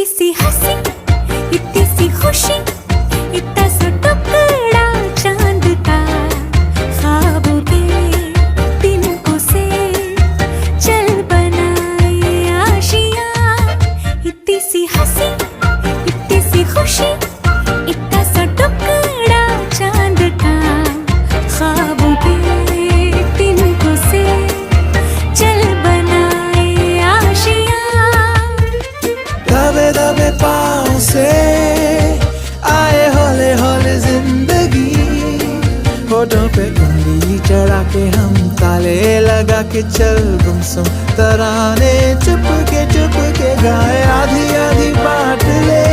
इतनी सी हंसी, इतनी सी खुशी, इतना सा टुकड़ा चांद का, ख्वाबों के तिनकों से चल बनाए आशियाँ। इतनी सी हंसी, इतनी सी खुशी, इतना सा टुकड़ा चांद का, ख्वाबों के तिनकों से चल बनाए आशियाँ। दबे दबे पाँव से आए हौले हौले जिंदगी, होठों पे उंगली चढ़ा के हम ताले लगा के चल गुमसुम तराने चुप के गाए, आधी आधी बांट ले